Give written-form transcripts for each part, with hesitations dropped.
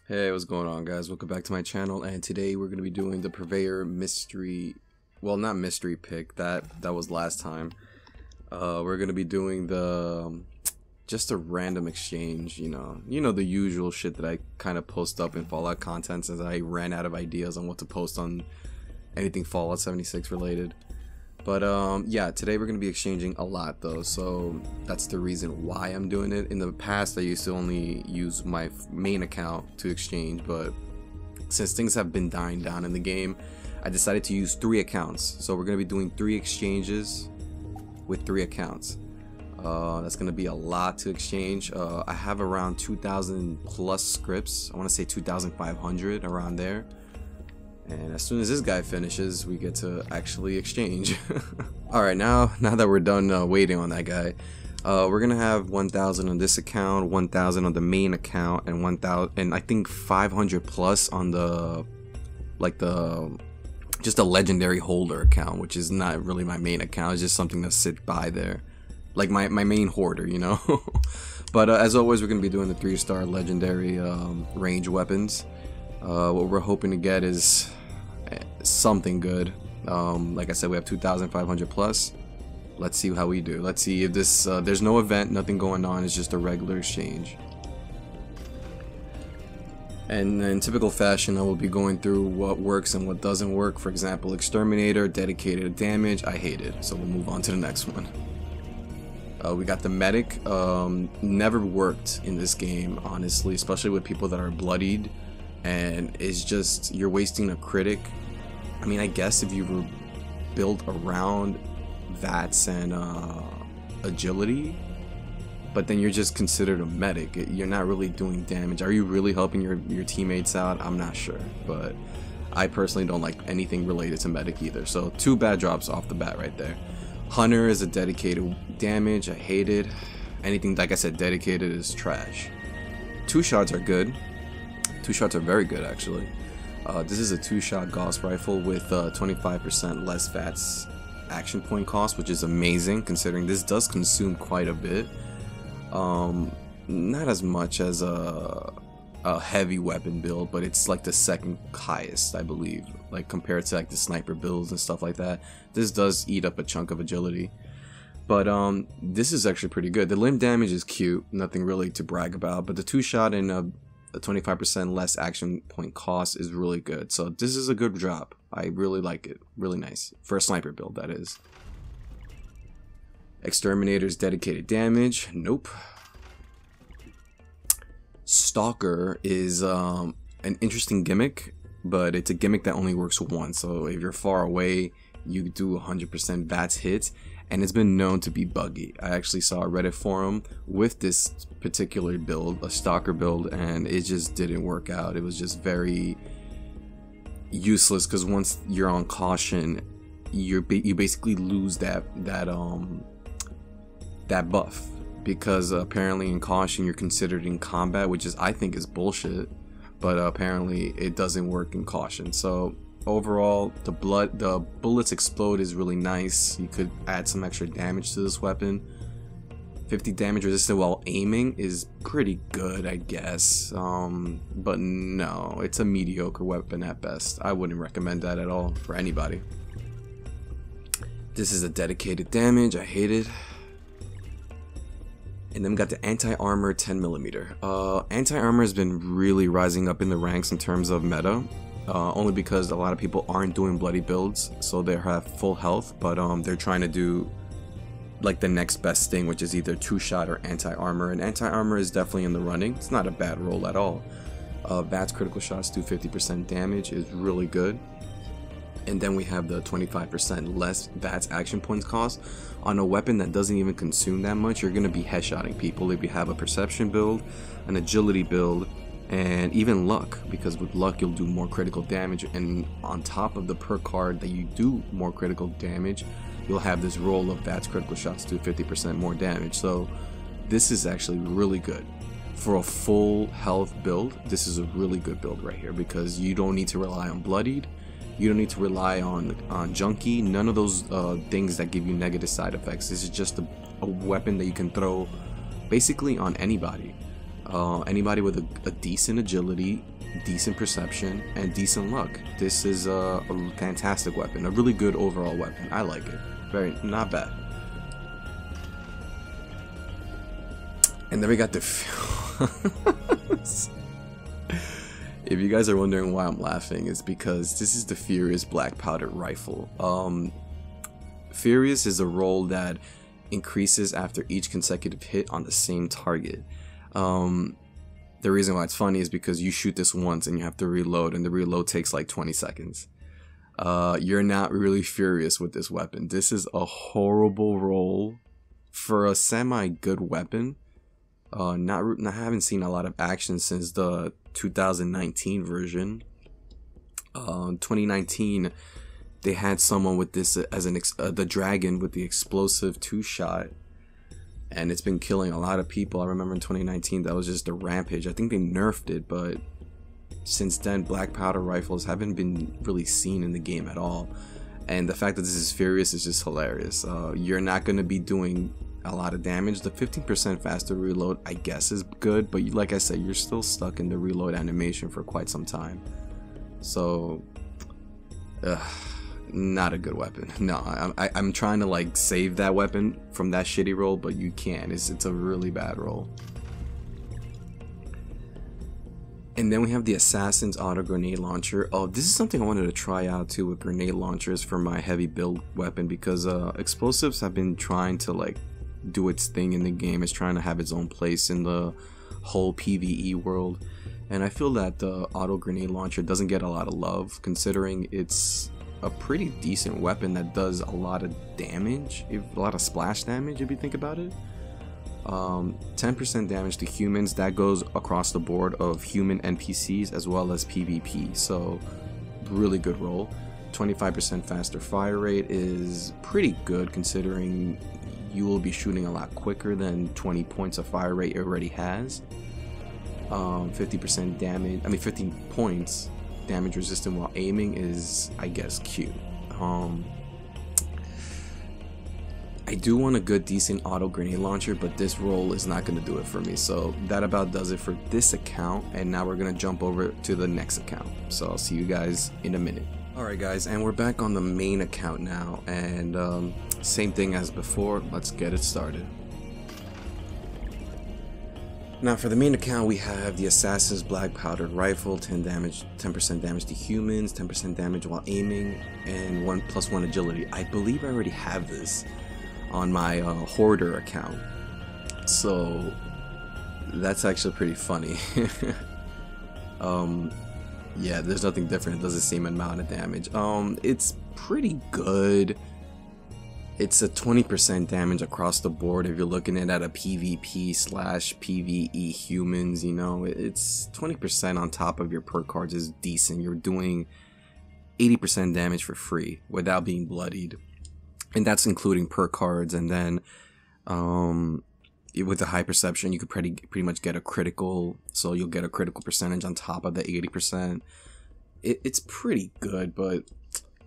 Hey, what's going on, guys? Welcome back to my channel, and today we're going to be doing the Purveyor mystery, well, not mystery pick, that was last time. We're going to be doing the just a random exchange, you know the usual shit that I kind of post up in Fallout content, as I ran out of ideas on what to post on anything Fallout 76 related. But yeah, today we're going to be exchanging a lot though, so that's the reason why I'm doing it. In the past, I used to only use my main account to exchange, but since things have been dying down in the game, I decided to use 3 accounts. So we're going to be doing 3 exchanges with 3 accounts. That's going to be a lot to exchange. I have around 2,000 plus scripts. I want to say 2,500 around there. And as soon as this guy finishes, we get to actually exchange. Alright, now that we're done waiting on that guy, we're gonna have 1,000 on this account, 1,000 on the main account, and 1,000, and I think 500 plus on the, just a legendary holder account, which is not really my main account. It's just something that sits by there, like my main hoarder, you know. But as always, we're gonna be doing the 3-star legendary range weapons. What we're hoping to get is something good. Like I said, we have 2,500 plus. Let's see how we do. Let's see if this there's no event, nothing going on, it's just a regular exchange. And in typical fashion, I will be going through what works and what doesn't work. For example, exterminator, dedicated damage, I hate it, so we'll move on to the next one. We got the medic. Never worked in this game, honestly, especially with people that are bloodied, and it's just, you're wasting a critic. I mean, I guess if you were built around VATS and agility, but then you're just considered a medic. You're not really doing damage. Are you really helping your teammates out? I'm not sure, but I personally don't like anything related to medic either. So 2 bad drops off the bat right there. Hunter is a dedicated damage. I hate it. Anything, like I said, dedicated is trash. 2 shots are good. 2 shots are very good, actually. This is a 2-shot Gauss rifle with 25% less VATS action point cost, which is amazing considering this does consume quite a bit. Not as much as a heavy weapon build, but it's like the 2nd highest, I believe, like compared to like the sniper builds and stuff like that. This does eat up a chunk of agility, but this is actually pretty good. The limb damage is cute, nothing really to brag about, but the 2-shot and a 25% less action point cost is really good. So this is a good drop. I really like it. Really nice. For a sniper build, that is. Exterminator's dedicated damage. Nope. Stalker is an interesting gimmick, but it's a gimmick that only works once. So if you're far away, you do 100% VATS hits, and it's been known to be buggy. I actually saw a Reddit forum with this particular build, a Stalker build, and it just didn't work out. It was just very useless, because once you're on caution, you basically lose that buff, because apparently in caution you're considered in combat, which is, I think, is bullshit, but apparently it doesn't work in caution. So overall, the bullets explode is really nice. You could add some extra damage to this weapon. 50 damage resistant while aiming is pretty good, I guess. But no, it's a mediocre weapon at best. I wouldn't recommend that at all for anybody. This is a dedicated damage. I hate it. And then we got the anti-armor 10mm. Anti-armor has been really rising up in the ranks in terms of meta. Only because a lot of people aren't doing bloody builds, so they have full health, but they're trying to do like the next best thing, which is either 2-shot or anti-armor, and anti-armor is definitely in the running. It's not a bad roll at all. VATS critical shots do 50% damage is really good. And then we have the 25% less VATS action points cost on a weapon that doesn't even consume that much. You're going to be headshotting people if you have a perception build, an agility build, and even luck, because with luck you'll do more critical damage, and on top of the perk card that you do more critical damage, you'll have this roll of VATS critical shots do 50% more damage. So this is actually really good for a full health build. This is a really good build right here, because you don't need to rely on bloodied, you don't need to rely on junky, none of those things that give you negative side effects. This is just a weapon that you can throw basically on anybody. Anybody with a decent agility, decent perception, and decent luck. This is a fantastic weapon, a really good overall weapon. I like it. Not bad. And then we got the if you guys are wondering why I'm laughing, it's because this is the Furious Black Powder Rifle. Furious is a roll that increases after each consecutive hit on the same target. The reason why it's funny is because you shoot this once and you have to reload, and the reload takes like 20 seconds. You're not really furious with this weapon. This is a horrible roll for a semi-good weapon. I haven't seen a lot of action since the 2019 version. 2019, they had someone with this as the dragon with the explosive 2-shot. And it's been killing a lot of people. I remember in 2019 that was just a rampage. I think they nerfed it, but since then black powder rifles haven't been really seen in the game at all. And the fact that this is Furious is just hilarious. You're not going to be doing a lot of damage. The 15% faster reload I guess is good, but like I said, you're still stuck in the reload animation for quite some time. So not a good weapon. No, I'm trying to like save that weapon from that shitty roll, but you can't. It's a really bad roll. And then we have the Assassin's Auto Grenade Launcher. Oh, this is something I wanted to try out too with grenade launchers for my heavy build weapon, because explosives have been trying to like do its thing in the game. It's trying to have its own place in the whole PvE world, and I feel that the auto grenade launcher doesn't get a lot of love, considering it's a pretty decent weapon that does a lot of damage, a lot of splash damage if you think about it. 10% damage to humans, that goes across the board of human NPCs as well as PvP, so really good roll. 25% faster fire rate is pretty good, considering you will be shooting a lot quicker than 20 points of fire rate it already has. 50% damage, 15 points damage resistant while aiming is, I guess, cute. I do want a good decent auto grenade launcher, but this roll is not going to do it for me. So that about does it for this account, and now we're going to jump over to the next account. So I'll see you guys in a minute. Alright guys, and we're back on the main account now, and same thing as before. Let's get it started. Now for the main account, we have the Assassin's Black Powdered Rifle, 10% damage to humans, 10% damage while aiming, and 1+1 agility. I believe I already have this on my Hoarder account, so that's actually pretty funny. Yeah, there's nothing different. It does the same amount of damage. It's pretty good. It's a 20% damage across the board if you're looking at a PvP/PvE humans, you know. It's 20% on top of your perk cards is decent. You're doing 80% damage for free without being bloodied. And that's including perk cards, and then with the high perception you could pretty much get a critical, so you'll get a critical percentage on top of the 80%. It's pretty good, but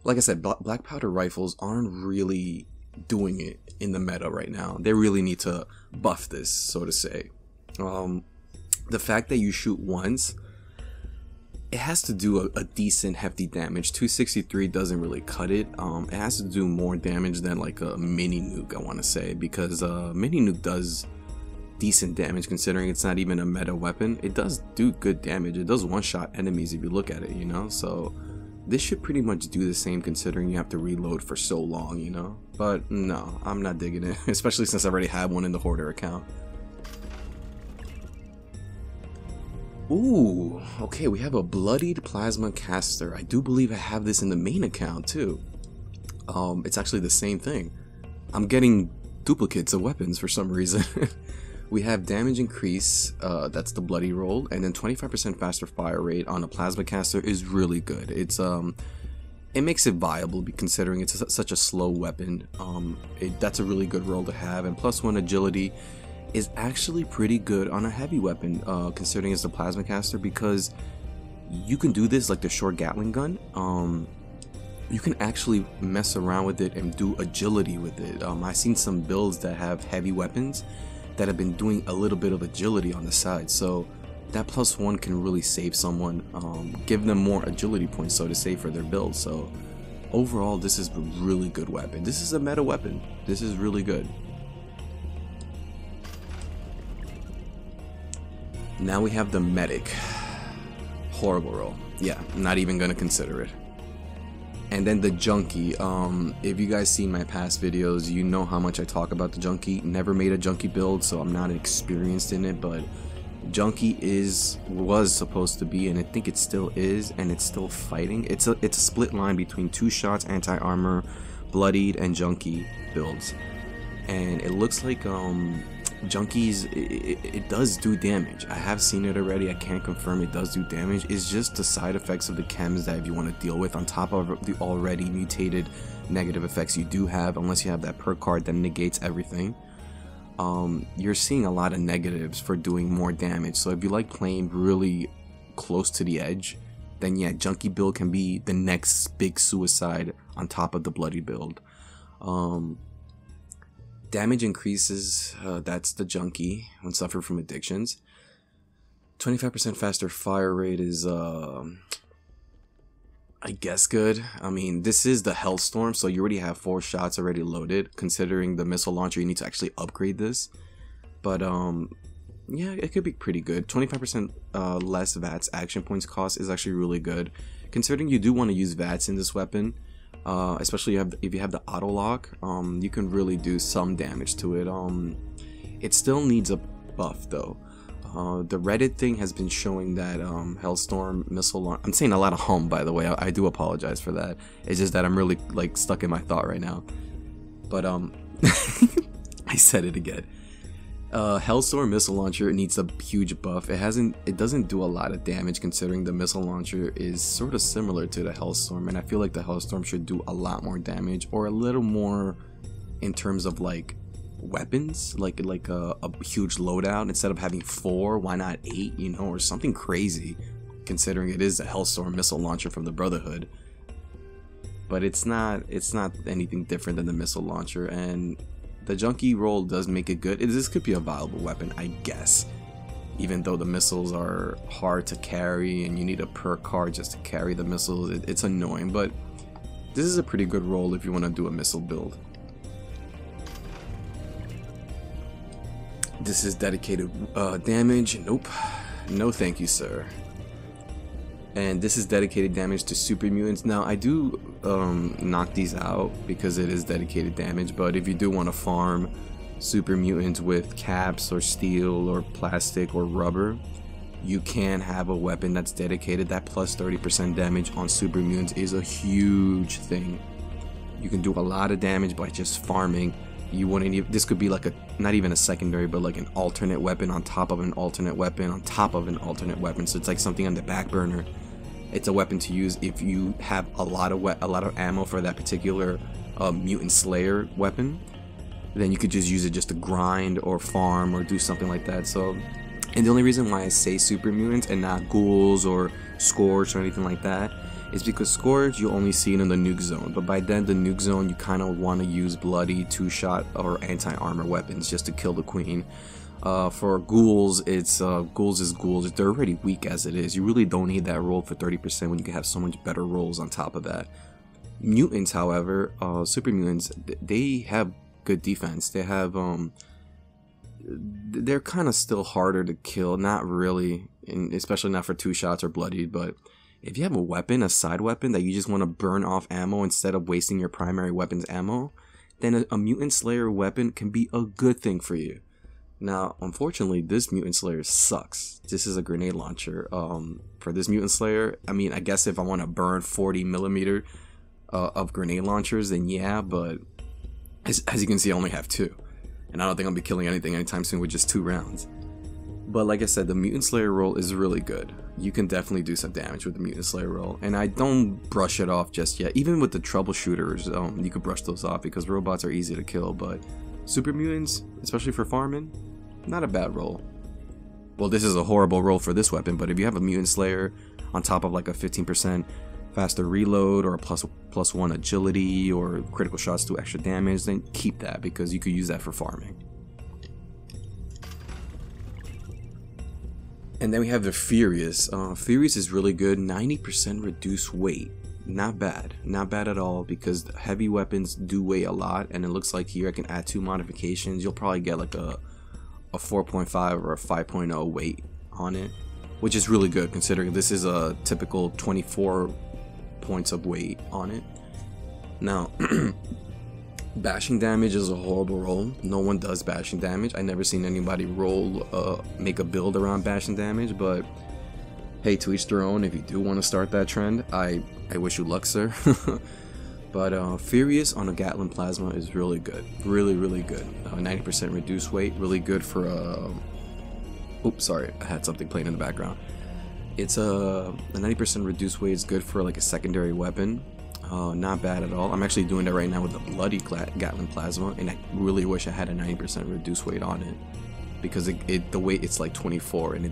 like I said, black powder rifles aren't really doing it in the meta right now. They really need to buff this, so to say. The fact that you shoot once, it has to do a decent hefty damage. 263 doesn't really cut it. It has to do more damage than like a mini nuke, I want to say, because mini nuke does decent damage considering it's not even a meta weapon. It does do good damage. It does one-shot enemies if you look at it, you know. So this should pretty much do the same, considering you have to reload for so long, you know. But no, I'm not digging it, especially since I already have one in the Hoarder account. Ooh, okay, we have a Bloodied Plasma Caster. I do believe I have this in the main account too. It's actually the same thing. I'm getting duplicates of weapons for some reason. We have damage increase, that's the bloody roll, and then 25% faster fire rate on a Plasma Caster is really good. It's it makes it viable considering it's such a slow weapon. That's a really good roll to have, and +1 agility is actually pretty good on a heavy weapon, considering it's the Plasma Caster, because you can do this like the short Gatling gun. You can actually mess around with it and do agility with it. I've seen some builds that have heavy weapons that have been doing a little bit of agility on the side, so that +1 can really save someone, give them more agility points, so to say, for their build. So overall, this is a really good weapon. This is a meta weapon. This is really good. Now we have the medic. Horrible roll. Yeah, not even gonna consider it. And then the junkie. If you guys seen my past videos, you know how much I talk about the junkie. Never made a junkie build, so I'm not experienced in it, but junkie was supposed to be, and I think it still is, and it's still fighting. It's a split line between 2 shots, anti-armor, bloodied, and junkie builds. And it looks like junkies, it does do damage. I have seen it already. I can't confirm it does do damage. It's just the side effects of the chems that if you want to deal with on top of the already mutated negative effects you do have, unless you have that perk card that negates everything. You're seeing a lot of negatives for doing more damage. So if you like playing really close to the edge, then yeah, junkie build can be the next big suicide on top of the bloody build. Damage increases, that's the junkie when suffer from addictions. 25% faster fire rate is, I guess good. I mean, this is the Hellstorm, so you already have 4 shots already loaded. Considering the missile launcher, you need to actually upgrade this. But, yeah, it could be pretty good. 25% less VATS action points cost is actually really good. Considering you do want to use VATS in this weapon, especially if you have the auto lock, you can really do some damage to it. It still needs a buff though. The Reddit thing has been showing that Hellstorm missile launch. I'm saying a lot of hum, by the way. I do apologize for that. It's just that I'm really like stuck in my thought right now. But I said it again. Hellstorm missile launcher needs a huge buff. It doesn't do a lot of damage considering the missile launcher is sort of similar to the Hellstorm, and I feel like the Hellstorm should do a lot more damage, or a little more in terms of like weapons, like a huge loadout. Instead of having 4, why not 8, you know, or something crazy, considering it is a Hellstorm missile launcher from the Brotherhood. But it's not anything different than the missile launcher, and the junkie roll does make it good. This could be a viable weapon, I guess. Even though the missiles are hard to carry and you need a perk card just to carry the missiles, it's annoying. But this is a pretty good roll if you want to do a missile build. This is dedicated damage. Nope. No thank you, sir. And this is dedicated damage to super mutants. Now I do knock these out because it is dedicated damage, but if you do want to farm super mutants with caps or steel or plastic or rubber, you can have a weapon that's dedicated. That plus 30% damage on super mutants is a huge thing. You can do a lot of damage by just farming. You wouldn't even, this could be like not even a secondary, but like an alternate weapon on top of an alternate weapon on top of an alternate weapon. So it's like something on the back burner. It's a weapon to use if you have a lot of ammo for that particular mutant slayer weapon. Then you could just use it just to grind or farm or do something like that. So, and the only reason why I say super mutants and not ghouls or scourge or anything like that is because Scourge you only see it in the nuke zone, but by then the nuke zone you kind of want to use bloody 2-shot or anti-armor weapons just to kill the queen. For ghouls, it's ghouls is ghouls. They're already weak as it is. You really don't need that roll for 30% when you can have so much better rolls on top of that. Mutants, however, super mutants, they have good defense. They have they're kind of still harder to kill. Not really, and especially not for 2 shots or bloodied, but if you have a weapon, a side weapon that you just want to burn off ammo instead of wasting your primary weapon's ammo, then a mutant slayer weapon can be a good thing for you. Now, unfortunately, this mutant slayer sucks. This is a grenade launcher. For this mutant slayer, I mean, I guess if I want to burn 40mm of grenade launchers, then yeah, but as you can see, I only have 2. And I don't think I'll be killing anything anytime soon with just 2 rounds. But like I said, the Mutant Slayer roll is really good. You can definitely do some damage with the Mutant Slayer roll, and I don't brush it off just yet. Even with the troubleshooters, you could brush those off because robots are easy to kill, but super mutants, especially for farming, not a bad roll. Well, this is a horrible roll for this weapon, but if you have a Mutant Slayer on top of like a 15% faster reload or a plus 1 agility or critical shots do extra damage, then keep that because you could use that for farming. And then we have the Furious. Furious is really good. 90% reduced weight. Not bad. Not bad at all, because heavy weapons do weigh a lot. And it looks like here I can add 2 modifications. You'll probably get like a 4.5 or a 5.0 weight on it, which is really good considering this is a typical 24 points of weight on it. Now, bashing damage is a horrible roll. No one does bashing damage. I never seen anybody make a build around bashing damage, but hey, to each their own. If you do want to start that trend, I wish you luck, sir. But Furious on a Gatling Plasma is really good. Really good. 90% reduced weight. Really good for oops, sorry, I had something playing in the background. It's a 90% reduced weight is good for like a secondary weapon. Not bad at all. I'm actually doing that right now with the Bloodied Gatling Plasma, and I really wish I had a 90% reduced weight on it, because the weight, it's like 24, and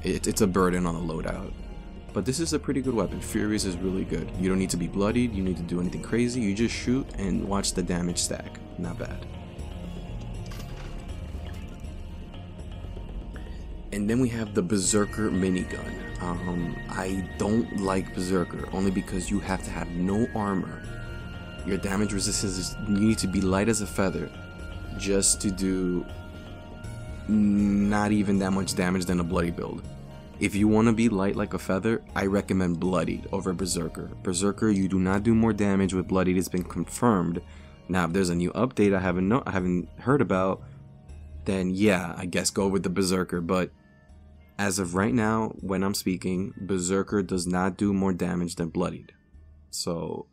it's a burden on the loadout. But this is a pretty good weapon. Furious is really good. You don't need to be bloodied, you need to do anything crazy, you just shoot and watch the damage stack. Not bad. And then we have the Berserker Mini Gun. I don't like Berserker, only because you have to have no armor. Your damage resistance is, you need to be light as a feather just to do not even that much damage than a bloody build. If you want to be light like a feather, I recommend Bloodied over Berserker. Berserker, you do not do more damage with Bloodied. It's been confirmed. Now, if there's a new update I haven't heard about, then yeah, I guess go with the Berserker. But as of right now, when I'm speaking, Berserker does not do more damage than Bloodied. So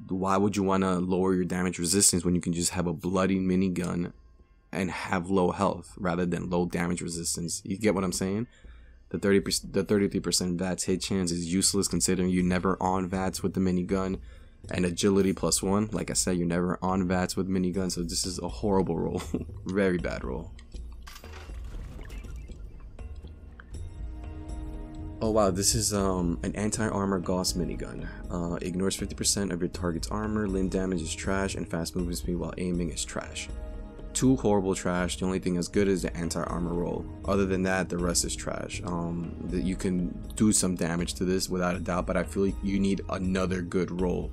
why would you want to lower your damage resistance when you can just have a bloody minigun and have low health rather than low damage resistance? You get what I'm saying? The 33% VATS hit chance is useless considering you never on VATS with the minigun, and agility +1. Like I said, you're never on VATS with minigun, so this is a horrible roll. Very bad roll. Oh wow, this is an anti-armor Gauss minigun. Ignores 50% of your target's armor, limb damage is trash, and fast movement speed while aiming is trash. 2 horrible trash. The only thing as good is the anti-armor roll. Other than that, the rest is trash. You can do some damage to this without a doubt, but I feel like you need another good roll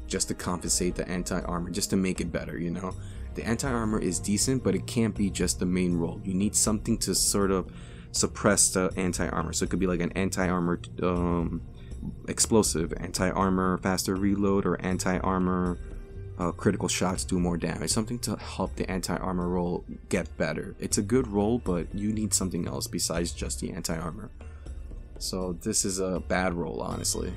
just to compensate the anti-armor, just to make it better, you know? The anti-armor is decent, but it can't be just the main roll. You need something to sort of suppress the anti-armor. So it could be like an anti-armor explosive, anti-armor faster reload, or anti-armor critical shots do more damage. Something to help the anti-armor roll get better. It's a good roll, but you need something else besides just the anti-armor. So this is a bad roll, honestly.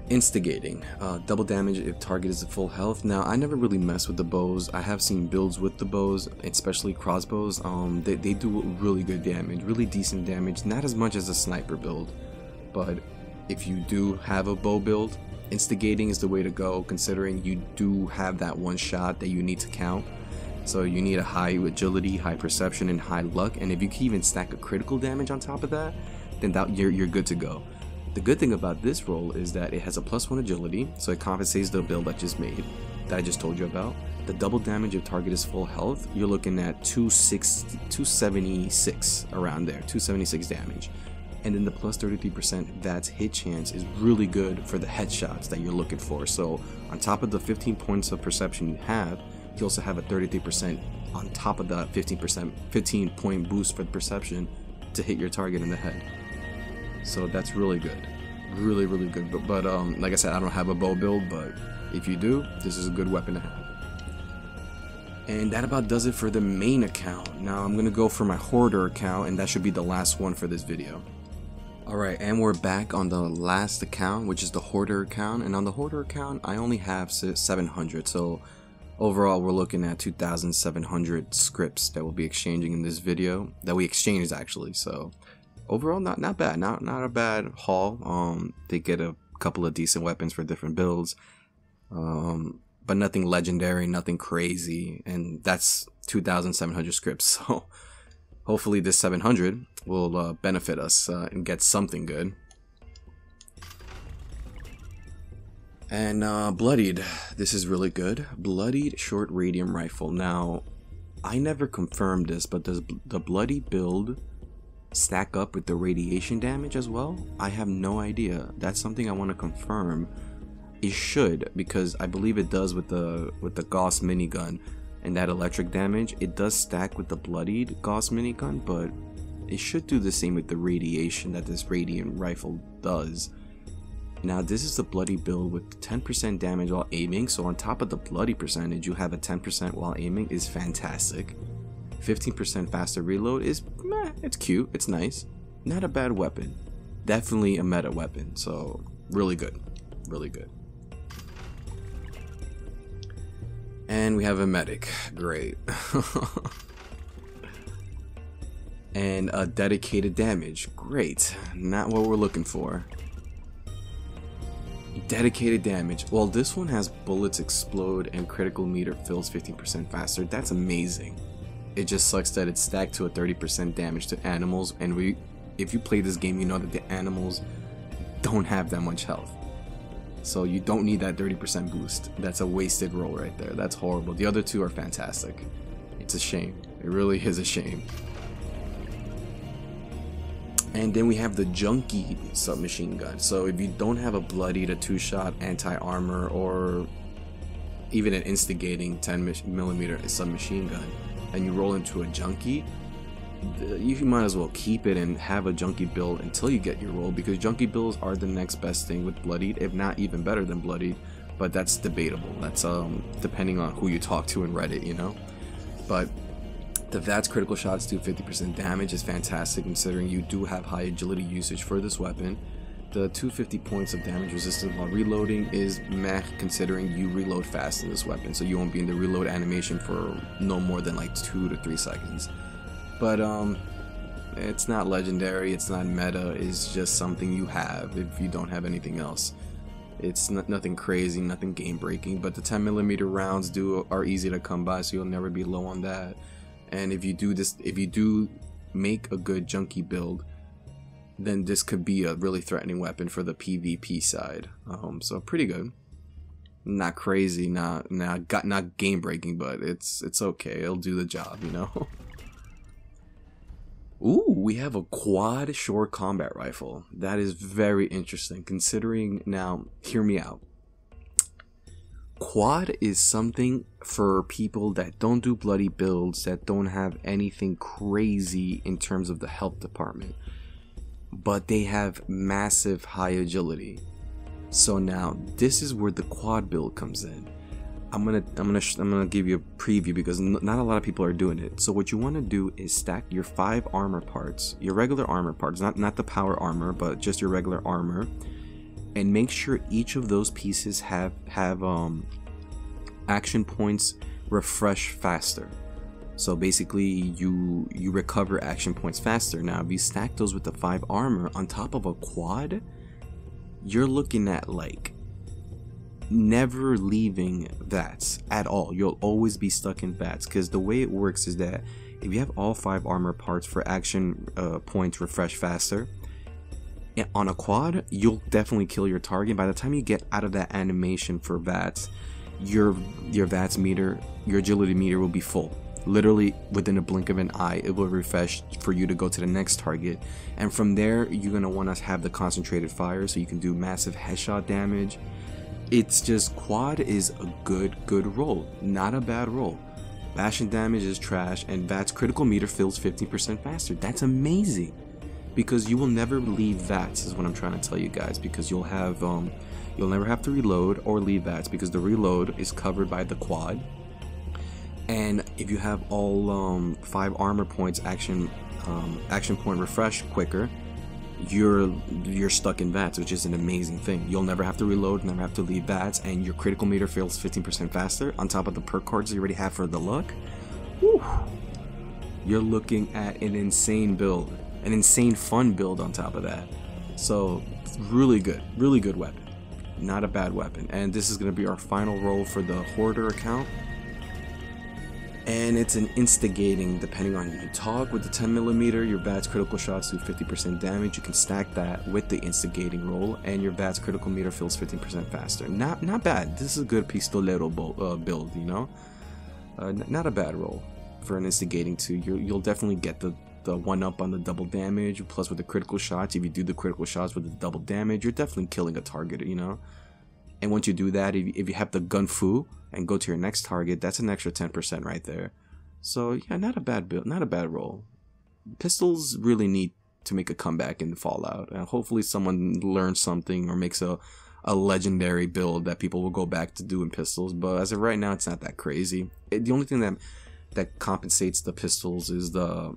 Instigating. Double damage if target is at full health. Now, I never really mess with the bows. I have seen builds with the bows, especially crossbows. They do really good damage, really decent damage. Not as much as a sniper build, but if you do have a bow build, instigating is the way to go, considering you do have that one shot that you need to count. So you need a high agility, high perception, and high luck. And if you can even stack a critical damage on top of that, then you're good to go. The good thing about this roll is that it has a +1 agility, so it compensates the build I just made, that I just told you about. The double damage if target is full health, you're looking at 276 around there, 276 damage. And then the +33% VATS hit chance is really good for the headshots that you're looking for. So on top of the 15 points of perception you also have a 33% on top of that 15 point boost for the perception to hit your target in the head. So that's really good, really good. But like I said, I don't have a bow build, but if you do, this is a good weapon to have. And that about does it for the main account. Now I'm gonna go for my hoarder account, and that should be the last one for this video. Alright, and we're back on the last account, which is the hoarder account. And on the hoarder account, I only have 700, so overall we're looking at 2,700 scripts that we'll be exchanging in this video, that we exchanged actually. So overall, not bad, not a bad haul. They get a couple of decent weapons for different builds, but nothing legendary, nothing crazy, and that's 2,700 scripts. So hopefully this 700 will benefit us and get something good. And Bloodied, this is really good. Bloodied short radium rifle. Now, I never confirmed this, but does the bloody build stack up with the radiation damage as well? I have no idea. That's something I want to confirm. It should, because I believe it does with the Gauss minigun and that electric damage. It does stack with the bloodied Gauss minigun, but it should do the same with the radiation that this radiant rifle does. Now this is the bloody build with 10% damage while aiming, so on top of the bloody percentage you have a 10% while aiming is fantastic. 15% faster reload is meh, it's cute, it's nice. Not a bad weapon. Definitely a meta weapon, so really good. Really good. And we have a medic, great. And a dedicated damage, great. Not what we're looking for. Dedicated damage. Well, this one has bullets explode and critical meter fills 15% faster. That's amazing. It just sucks that it's stacked to a 30% damage to animals, and if you play this game, you know that the animals don't have that much health. So you don't need that 30% boost. That's a wasted roll right there. That's horrible. The other two are fantastic. It's a shame. It really is a shame. And then we have the Junky Submachine Gun. So if you don't have a bloodied, a 2-shot anti-armor, or even an instigating 10mm submachine gun, and you roll into a Junky, you might as well keep it and have a Junky build until you get your roll, because Junky builds are the next best thing with bloodied, if not even better than bloodied. But that's debatable. That's depending on who you talk to in Reddit, you know. But the VATS critical shots do 50% damage is fantastic, considering you do have high agility usage for this weapon. The 250 points of damage resistance while reloading is meh, considering you reload fast in this weapon, so you won't be in the reload animation for no more than like 2 to 3 seconds. But it's not legendary, it's not meta, it's just something you have if you don't have anything else. It's nothing crazy, nothing game breaking, but the 10mm rounds are easy to come by, so you'll never be low on that. And if you do make a good Junky build, then this could be a really threatening weapon for the PvP side. So pretty good. Not crazy, not game breaking, but it's okay. It'll do the job, you know. Ooh, we have a quad short combat rifle. That is very interesting, considering, now hear me out. Quad is something for people that don't do bloody builds, that don't have anything crazy in terms of the health department, but they have massive high agility. So now this is where the quad build comes in. I'm gonna give you a preview, because not a lot of people are doing it. So what you want to do is stack your 5 armor parts, your regular armor parts, not the power armor, but just your regular armor, and make sure each of those pieces have action points refresh faster. So basically you recover action points faster. Now if you stack those with the 5 armor on top of a quad, you're looking at like never leaving VATS at all. You'll always be stuck in VATS, because the way it works is that if you have all 5 armor parts for action points refresh faster, on a quad, you'll definitely kill your target. By the time you get out of that animation for VATS, your VATS meter, your agility meter will be full. Literally within a blink of an eye, it will refresh for you to go to the next target. And from there, you're going to want to have the concentrated fire, so you can do massive headshot damage. It's just, quad is a good roll, not a bad roll. Bashing damage is trash, and VATS critical meter fills 15% faster. That's amazing, because you will never leave VATS, is what I'm trying to tell you guys, because you'll never have to reload or leave VATS, because the reload is covered by the quad. And if you have all 5 armor points action point refresh quicker, you're stuck in VATS, which is an amazing thing. You'll never have to reload, never have to leave VATS, and your critical meter fills 15% faster on top of the perk cards you already have for the luck. Whew. You're looking at an insane build, an insane fun build on top of that. So really good weapon, not a bad weapon. And this is going to be our final roll for the Hoarder account. And it's an instigating, depending on who you talk. With the 10mm, your VATS critical shots do 50% damage. You can stack that with the instigating roll, and your VATS critical meter fills 15% faster. Not bad. This is a good pistolero build, you know? Not a bad roll. for an instigating 2, you'll definitely get the 1-up on the double damage, plus with the critical shots. If you do the critical shots with the double damage, you're definitely killing a target, you know. And once you do that, if you have the gun fu and go to your next target, that's an extra 10% right there. So yeah, not a bad build, not a bad roll. Pistols really need to make a comeback in Fallout, and hopefully someone learns something or makes a legendary build that people will go back to doing pistols. But as of right now, it's not that crazy. The only thing that compensates the pistols is the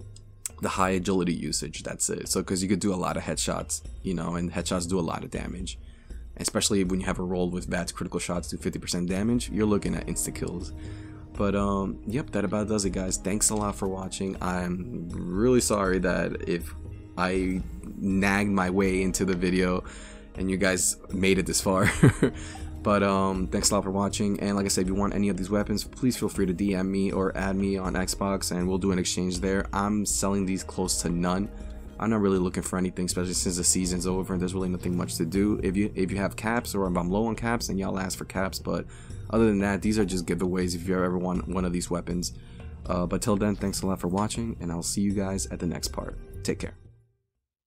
high agility usage. That's it. So because you could do a lot of headshots, you know, and headshots do a lot of damage, especially when you have a roll with VATS critical shots do 50% damage. You're looking at insta kills. But yep, that about does it, guys. Thanks a lot for watching. I'm really sorry that if I nagged my way into the video and you guys made it this far. But thanks a lot for watching, and like I said, if you want any of these weapons, please feel free to DM me or add me on Xbox and we'll do an exchange there. I'm selling these close to none. I'm not really looking for anything, especially since the season's over and there's really nothing much to do. If you have caps, or if I'm low on caps, then y'all ask for caps. But other than that, these are just giveaways if you ever want one of these weapons. But till then, thanks a lot for watching, and I'll see you guys at the next part. Take care.